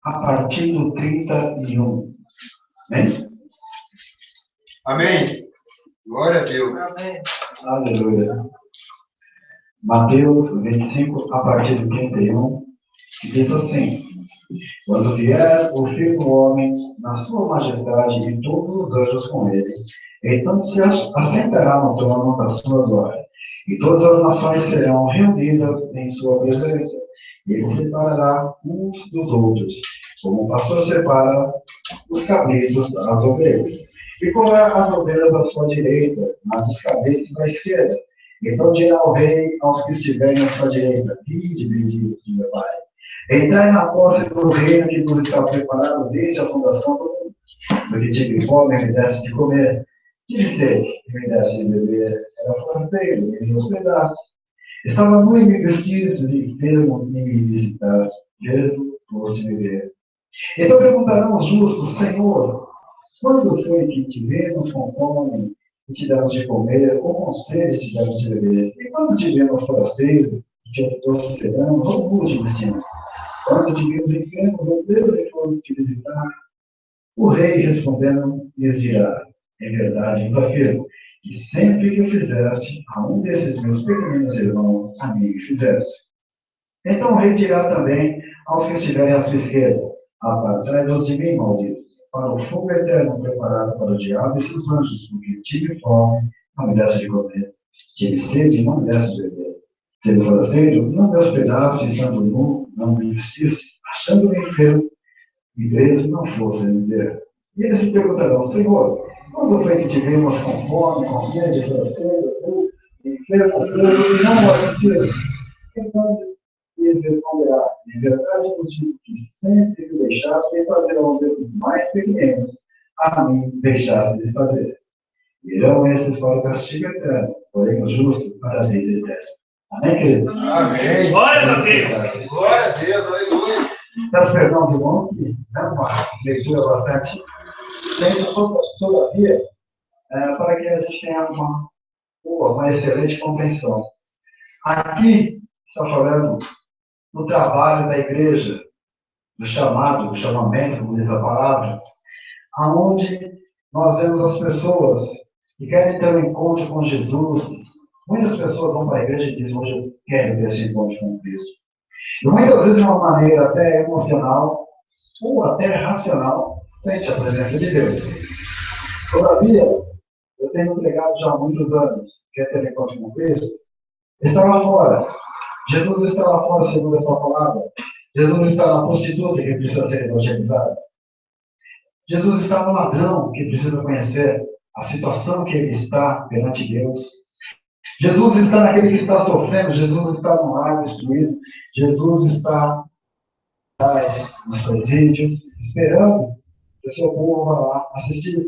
a partir do 31. Amém? Amém. Glória a Deus. Amém. Aleluia. Mateus 25, a partir do 31, diz assim: Quando vier o Filho do Homem na sua majestade e todos os anjos com ele, então se assentará no trono da sua glória, e todas as nações serão reunidas em sua presença. Ele separará uns dos outros, como o pastor separa os cabritos das ovelhas, e porá as ovelhas à sua direita, mas os cabritos à esquerda. Então dirá o rei aos que estiverem à sua direita: Vinde, benditos de meu Pai, entrai na posse do reino que nos está preparado desde a fundação do mundo. Porque tive fome e me desse de comer, tive sede e me desse de beber, era forteiro e me hospedasse, estava nu e me vestisse, enfermo e me visitasse, Jesus fosse me ver. Então perguntarão os justos: Senhor, quando foi que te vimos com fome e te demos de comer, ou com sede e te demos de beber? E quando te vimos forasteiro e te hospedamos, ou nu te vestimos? Quando te vimos enfermos, ou Deus e fomos te visitar? O rei respondendo lhes dirá: em verdade vos afirmo, que sempre que o fizeste a um desses meus pequeninos irmãos, a mim o fizeste. Então o rei dirá também aos que estiverem à sua esquerda: apartai-vos de mim, malditos, para o fogo eterno preparado para o diabo e seus anjos, porque tive fome, não me deste de comer, tive sede, não me deste de beber. Sendo forasteiro, não me hospedasse, estando nu, não me vestisse, achando-me enfermo e preso, não fosse me ver. E eles se perguntarão: Senhor, quando foi que te vimos com fome, com sede, forasteiro, nu, enfermo, preso, e não o assististe? Então ele responderá: em verdade vos digo que sempre que deixaste de fazer a um desses mais pequenos, a mim deixaste de fazer. Irão esses para o castigo eterno, porém o justo para a vida eterna. Amém, queridos? Amém. Glória a Deus. Glória a Deus. Aleluia. Peço perdão de novo, que é uma leitura bastante lenta, todavia, para que a gente tenha uma excelente compreensão. Aqui está falando do trabalho da igreja, do chamado, do chamamento, como diz a palavra, aonde nós vemos as pessoas que querem ter um encontro com Jesus. Muitas pessoas vão para a igreja e dizem: hoje eu quero ter esse encontro com Cristo. E muitas vezes de uma maneira até emocional, ou até racional, sente a presença de Deus. Todavia, eu tenho pregado já há muitos anos, quer ter um encontro com Cristo, está lá fora. Jesus está lá fora, segundo a sua palavra. Jesus está na prostituta que precisa ser evangelizada. Jesus está no ladrão que precisa conhecer a situação que ele está perante Deus. Jesus está naquele que está sofrendo. Jesus está no lar destruído. Jesus está nos presídios, esperando que o seu povo vá lá assistir.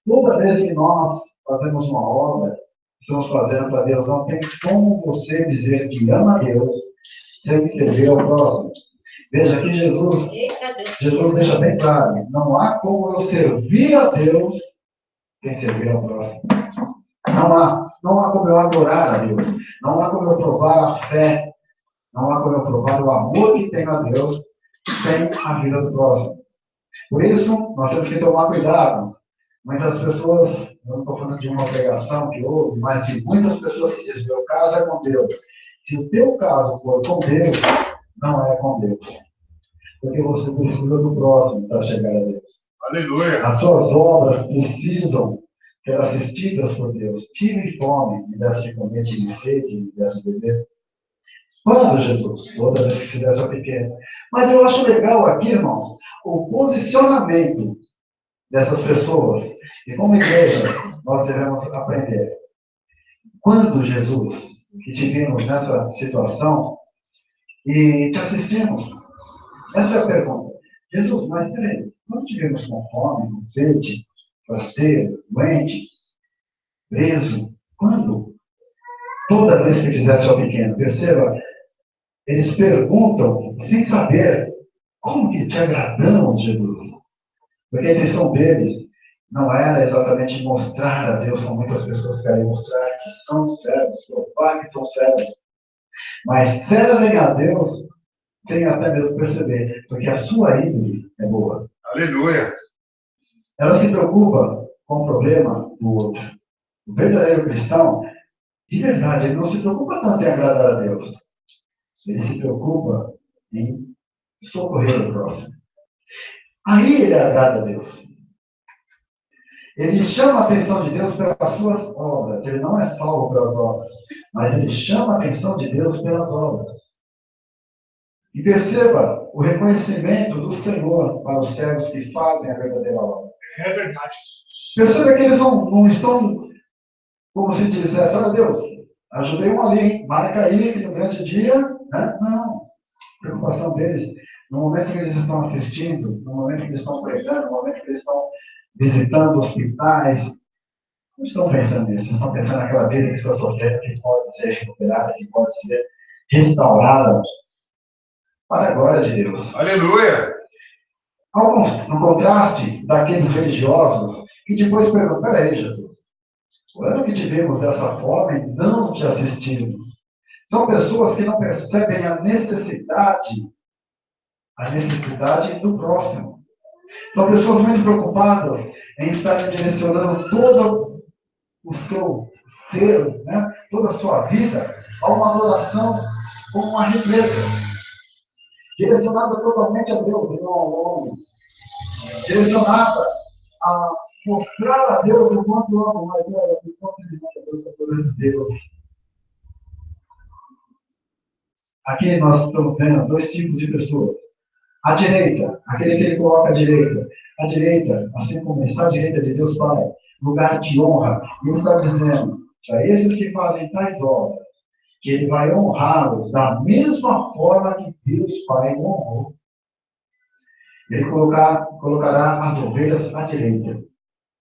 Toda vez que nós fazemos uma obra, estamos fazendo para Deus, não tem como você dizer que ama a Deus sem servir ao próximo. Veja que Jesus deixa bem claro: não há como eu servir a Deus sem servir ao próximo. Não há como eu adorar a Deus. Não há como eu provar a fé. Não há como eu provar o amor que tenho a Deus sem a vida do próximo. Por isso, nós temos que tomar cuidado. Muitas pessoas, eu não estou falando de uma pregação que houve, mas de muitas pessoas que dizem: meu caso é com Deus. Se o teu caso for com Deus, não é com Deus. Porque você precisa do próximo para chegar a Deus. Aleluia. As suas obras precisam ser assistidas por Deus. Tive fome, me desse de comer, tive sede, me desse de beber. Quando, Jesus? Toda vez que fizesse a pequena. Mas eu acho legal aqui, irmãos, o posicionamento dessas pessoas. E como igreja, nós devemos aprender. Quando, Jesus, que te vimos nessa situação e te assistimos, essa é a pergunta. Jesus, mas peraí, quando te vimos com fome, com sede, rasteiro, doente, preso, quando? Toda vez que fizesse ao pequeno, perceba, eles perguntam sem saber como que te agradamos, Jesus. Porque a intenção deles não era exatamente mostrar a Deus, como muitas pessoas querem mostrar que são servos, provar que são servos. Mas servem a Deus sem até mesmo perceber, porque a sua índole é boa. Aleluia. Ela se preocupa com o problema do outro. O verdadeiro cristão, de verdade, ele não se preocupa tanto em agradar a Deus. Ele se preocupa em socorrer o próximo. Aí ele agrada a Deus. Ele chama a atenção de Deus pelas suas obras. Ele não é salvo pelas obras, mas ele chama a atenção de Deus pelas obras. E perceba o reconhecimento do Senhor para os servos que fazem a verdadeira obra. É verdade. Perceba que eles não estão, como se dissesse, olha Deus, ajudei um ali, hein? Marca aí que no grande dia, né? Não. A preocupação deles, no momento que eles estão assistindo, no momento que eles estão pregando, no momento que eles estão visitando hospitais, não estão pensando nisso, estão pensando naquela vida que está sofrendo, que pode ser recuperada, que pode ser restaurada para a glória de Deus. Aleluia. No contraste daqueles religiosos que depois perguntam, peraí, Jesus, o ano que te vimos dessa forma e não te assistimos. São pessoas que não percebem a necessidade do próximo. São pessoas muito preocupadas em estar direcionando todo o seu ser, né, toda a sua vida, a uma adoração como uma represa. Direcionada totalmente a Deus e não ao homem. Direcionada a mostrar a Deus o quanto amo, mas olha, o quanto ele ama Deus, a poder de Deus. Aqui nós estamos vendo dois tipos de pessoas. A direita, aquele que ele coloca à direita. A direita, assim como está à direita de Deus Pai, lugar de honra. E ele está dizendo, para esses que fazem tais obras, que ele vai honrá-los da mesma forma que Deus Pai o honrou. Ele colocará as ovelhas à direita,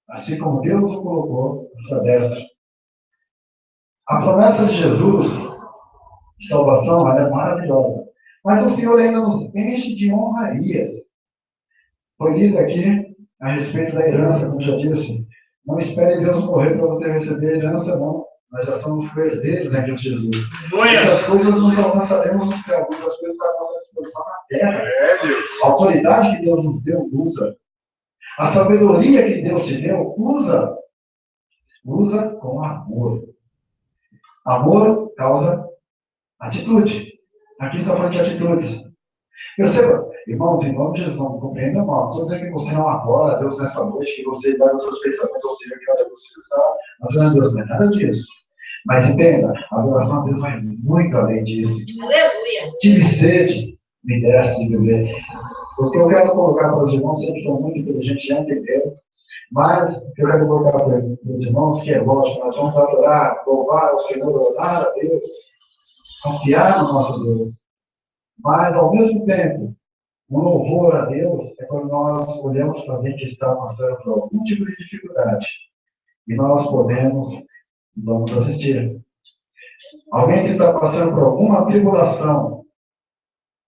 assim como Deus o colocou à sua destra. A promessa de Jesus, de salvação, ela é maravilhosa. Mas o Senhor ainda nos enche de honrarias. Foi lido aqui a respeito da herança, como já disse. Não espere Deus morrer para você receber a herança, não. Nós já somos herdeiros em Cristo Jesus. Muitas coisas nós alcançaremos no céu, muitas coisas estarão à nossa disposição na terra. A autoridade que Deus nos deu, usa. A sabedoria que Deus te deu, usa. Usa com amor. Amor causa atitude. Aqui está falando de atitudes. Perceba, irmãos, em nome de Jesus, não compreenda mal. Não estou dizendo que você não adora a Deus nessa noite, que você dá os seus pensamentos ao Senhor, que você está adorando a Deus. Não é nada disso. Mas entenda, a adoração a Deus vai muito além disso. Aleluia. Tive sede, me desse de beber. O que eu quero colocar para os irmãos, sei que são muito inteligentes, já entenderam. Mas o que eu quero colocar para os irmãos, que é lógico, nós vamos adorar, louvar o Senhor, orar a Deus, confiar no nosso Deus. Mas, ao mesmo tempo, o louvor a Deus é quando nós olhamos para alguém que está passando por algum tipo de dificuldade. E nós vamos assistir. Alguém que está passando por alguma tribulação,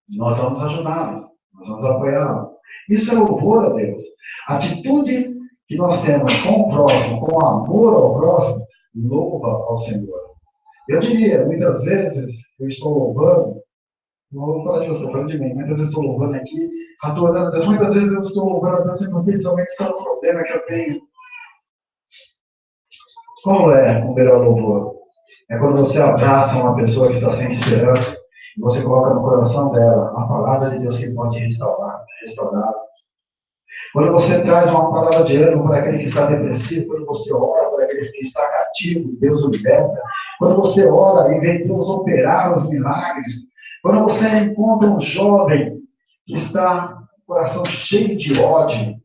nós vamos ajudá-lo, nós vamos apoiá-lo. Isso é louvor a Deus. A atitude que nós temos com o próximo, com amor ao próximo, louva ao Senhor. Eu diria, muitas vezes, eu estou louvando, não vou falar de você, estou falando de mim, muitas vezes eu estou louvando aqui, adorando a Deus, muitas vezes eu estou louvando a Deus, porque somente isso é um problema que eu tenho. Como é o melhor louvor? É quando você abraça uma pessoa que está sem esperança e você coloca no coração dela a palavra de Deus que pode restaurar. Quando você traz uma palavra de ânimo para aquele que está depressivo, quando você ora para aquele que está cativo, Deus o liberta. Quando você ora e vê Deus operar os milagres. Quando você encontra um jovem que está com o coração cheio de ódio,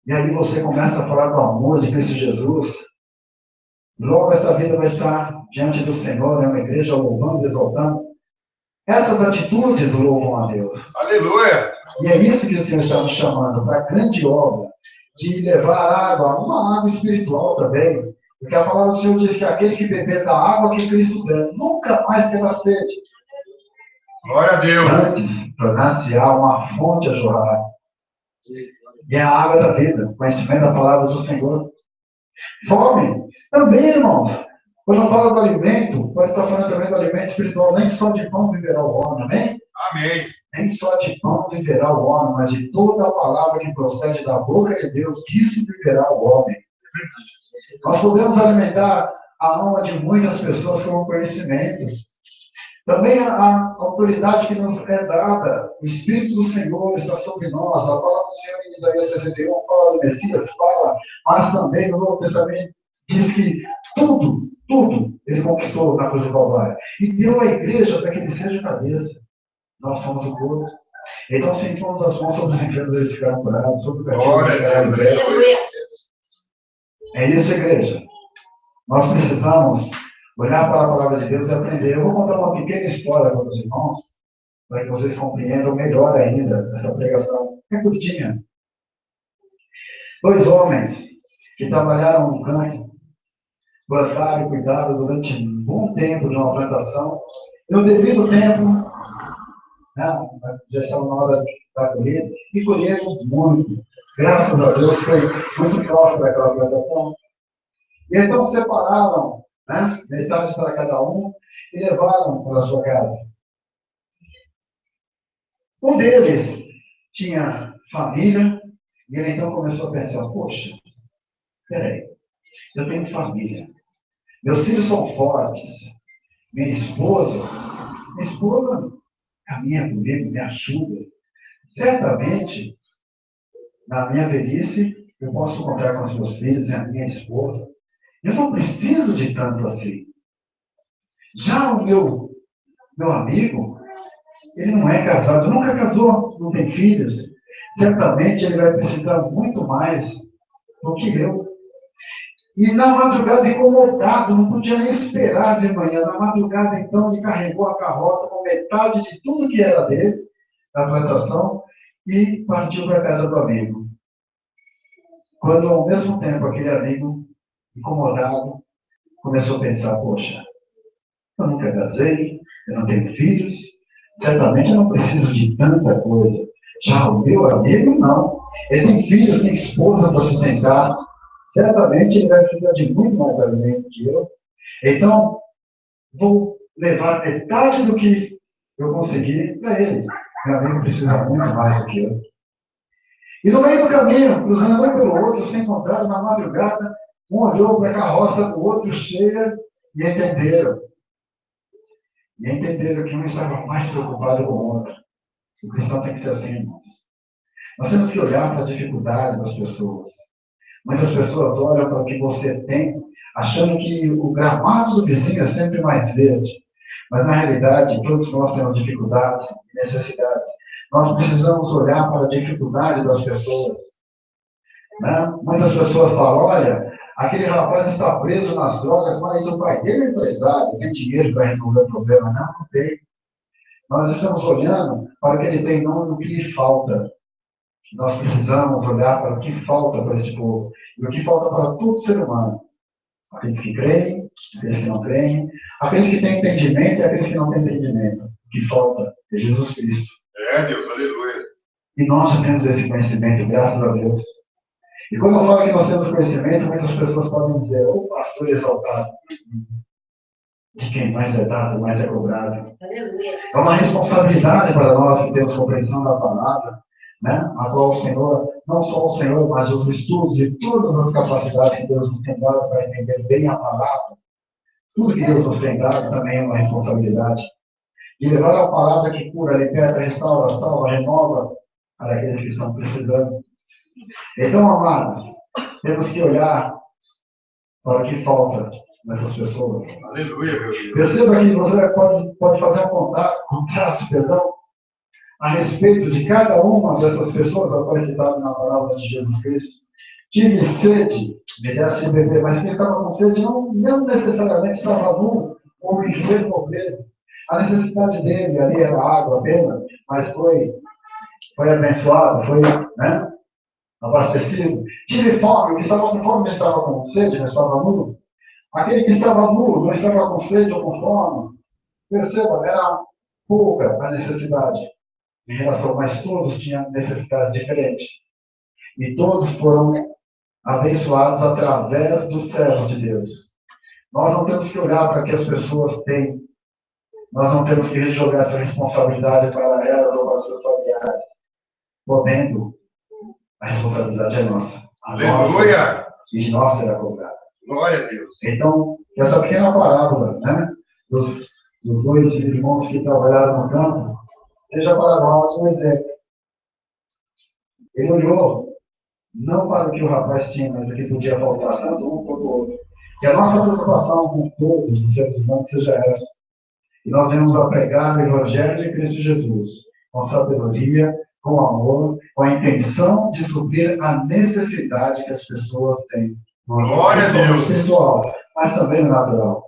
e aí você começa a falar do amor de Cristo Jesus, logo essa vida vai estar diante do Senhor, uma igreja louvando, exaltando. Essas atitudes louvam a Deus. Aleluia! E é isso que o Senhor está nos chamando, para a grande obra de levar água, uma água espiritual também. Porque a palavra do Senhor diz que aquele que beber da água que Cristo der, nunca mais terá sede. Glória a Deus! Antes, tornar-se-á uma fonte a jorrar. E é a água da vida, conhecimento da palavra do Senhor. Fome, também, irmãos. Quando eu falo do alimento, pode estar falando também do alimento espiritual, nem só de pão viverá o homem, amém? Amém. Nem só de pão viverá o homem, mas de toda a palavra que procede da boca de Deus, disso viverá o homem. Nós podemos alimentar a alma de muitas pessoas com conhecimento. Também a autoridade que nos é dada, o Espírito do Senhor está sobre nós. A palavra do Senhor em Isaías 61 fala do Messias, fala, mas também no Novo Testamento diz que tudo ele conquistou na cruz do Calvário. E deu à igreja para que ele seja cabeça. Nós somos o corpo. Então, se impomos as mãos sobre os enfermos, eles ficaram curados, sobre o cativo, eles ficaram libertos. É isso, igreja. Nós precisamos olhar para a palavra de Deus e aprender. Eu vou contar uma pequena história para os irmãos, para que vocês compreendam melhor ainda essa pregação. É curtinha. 2 homens que trabalharam no campo, plantaram e cuidaram durante um bom tempo de uma plantação. E no devido tempo, já estava na hora da colheita, e colheram muito. Graças a Deus foi muito próximo daquela plantação. E então separaram, metade para cada um, e levaram para a sua casa. Um deles tinha família, e ele então começou a pensar, poxa, peraí, eu tenho família, meus filhos são fortes, minha esposa caminha comigo, me ajuda. Certamente, na minha velhice, eu posso contar com os meus filhos e a minha esposa. Eu não preciso de tanto assim. Já o meu amigo, ele não é casado, nunca casou, não tem filhos. Certamente ele vai precisar muito mais do que eu. E na madrugada, incomodado, não podia nem esperar de manhã. Na madrugada, então, ele carregou a carroça com metade de tudo que era dele, da plantação, e partiu para a casa do amigo. Quando, ao mesmo tempo, aquele amigo, incomodado, começou a pensar, poxa, eu nunca casei, eu não tenho filhos, certamente eu não preciso de tanta coisa. Já o meu amigo, não. Ele tem filhos, tem esposa para sustentar. Certamente ele vai precisar de muito mais alimento que eu. Então, vou levar metade do que eu consegui para ele. Meu amigo precisa muito mais do que eu. E no meio do caminho, cruzando um pelo outro, se encontraram na madrugada, um olhou para a carroça do outro cheia e entenderam. E entenderam que um estava mais preocupado com o outro. O cristão tem que ser assim, irmãos. Nós temos que olhar para a dificuldade das pessoas. Muitas pessoas olham para o que você tem, achando que o gramado do vizinho é sempre mais verde. Mas, na realidade, todos nós temos dificuldades e necessidades. Nós precisamos olhar para a dificuldade das pessoas. Muitas pessoas falam, olha, aquele rapaz está preso nas drogas, mas o pai dele é empresário, tem dinheiro para resolver o problema. Não tem. Nós estamos olhando para o que ele tem, não no que lhe falta. Nós precisamos olhar para o que falta para esse povo. E o que falta para todo ser humano. Aqueles que creem, aqueles que não creem, aqueles que têm entendimento e aqueles que não têm entendimento. O que falta é Jesus Cristo. É, Deus, aleluia. E nós já temos esse conhecimento, graças a Deus. E quando eu falo que nós temos conhecimento, muitas pessoas podem dizer, ô pastor exaltado, de quem mais é dado, mais é cobrado. Aleluia. É uma responsabilidade para nós que temos compreensão da palavra, a qual o Senhor, não só o Senhor, mas os estudos e todas as capacidades que Deus nos tem dado para entender bem a palavra, tudo que Deus nos tem dado também é uma responsabilidade. De levar a palavra que cura, liberta, restaura, salva, renova para aqueles que estão precisando. Então, amados, temos que olhar para o que falta nessas pessoas. Aleluia, meu Deus. Perceba que você pode fazer um contraste, a respeito de cada uma dessas pessoas, a qual citado na palavra de Jesus Cristo. Tive sede, me desse de beber, mas quem estava com sede não necessariamente estava nu ou em extrema pobreza. A necessidade dele ali era água apenas, mas foi abençoado, foi abastecido. Tive fome, o que estava com fome não estava com sede, não estava nu. Aquele que estava nu não estava com sede ou com fome. Perceba, era pouca a necessidade em relação, mas todos tinham necessidades diferentes. E todos foram abençoados através dos servos de Deus. Nós não temos que olhar para o que as pessoas têm. Nós não temos que jogar essa responsabilidade para elas ou para seus familiares. Podendo, a responsabilidade é nossa. Aleluia! E de nós será cobrada. Glória a Deus. Então, essa pequena parábola, né, dos dois irmãos que trabalharam no campo, seja para nós um exemplo. Ele olhou, não para o que o rapaz tinha, mas o que podia faltar, tanto um quanto o outro. E a nossa preocupação com todos os seres humanos seja essa. E nós vamos a pregar o Evangelho de Cristo Jesus, com sabedoria, com amor, com a intenção de suprir a necessidade que as pessoas têm. Glória a Deus. Espiritual, mas também no natural.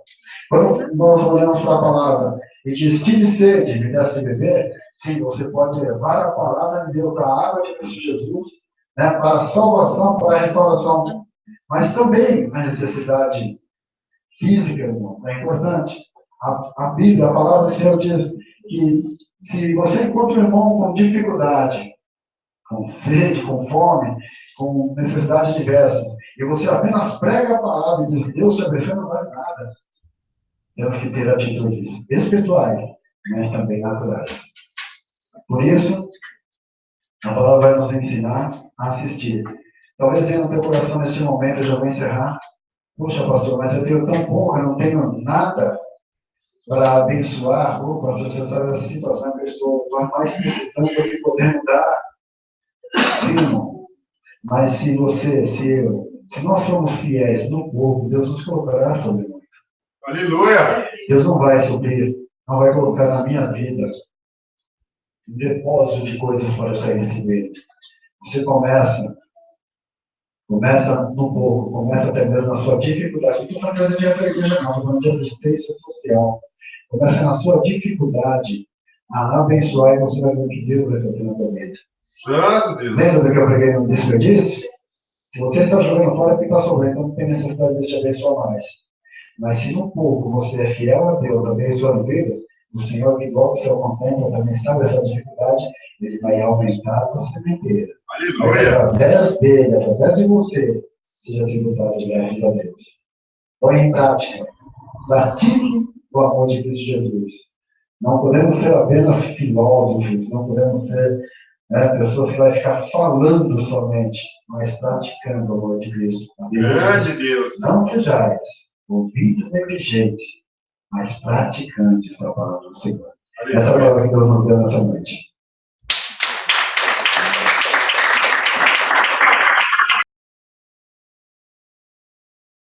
Quando nós olhamos para a palavra e diz: tive sede, me desse de beber, sim, você pode levar a palavra de Deus, a água de Cristo Jesus, né, para a salvação, para a restauração. Mas também a necessidade física, irmãos, é importante. A Bíblia, a palavra do Senhor diz que se você encontra um irmão com dificuldade, com sede, com fome, com necessidade diversa, e você apenas prega a palavra e diz: Deus te abençoe, não vai nada. Temos que ter atitudes espirituais, mas também naturais. Por isso, a palavra vai nos ensinar a assistir. Talvez venha no teu coração nesse momento, eu já vou encerrar. Poxa, pastor, mas eu tenho tão pouco, eu não tenho nada para abençoar. Pastor, você sabe essa situação que eu estou mais precisando do que poder mudar. Sim, irmão. Mas se nós somos fiéis no povo, Deus nos colocará sobre nós. Aleluia! Deus não vai suprir, não vai colocar na minha vida um depósito de coisas para você receber. Você começa no pouco, começa até mesmo na sua dificuldade. Não estou trazendo dinheiro para a igreja, não, estou falando de assistência social. Começa na sua dificuldade a abençoar e você vai ver o que Deus vai fazer na tua vida. Santo Deus! Lembra do que eu preguei no desperdício? Se você está jogando fora, é porque está sobrando, então não tem necessidade de te abençoar mais. Mas se no pouco você é fiel a Deus, abençoando vidas, o Senhor que igual o céu contempla também sabe essa dificuldade, Ele vai aumentar a tua sementeira. Aleluia! Através dele, através de você, seja tributado de graças a Deus. Põe em prática. Pratique o amor de Cristo Jesus. Não podemos ser apenas filósofos, não podemos ser pessoas que vão ficar falando somente, mas praticando o amor de Cristo. Grande Deus! Não sejais ouvintes negligentes, mas praticantes da palavra do Senhor. Essa é a palavra que Deus nos deu nessa noite.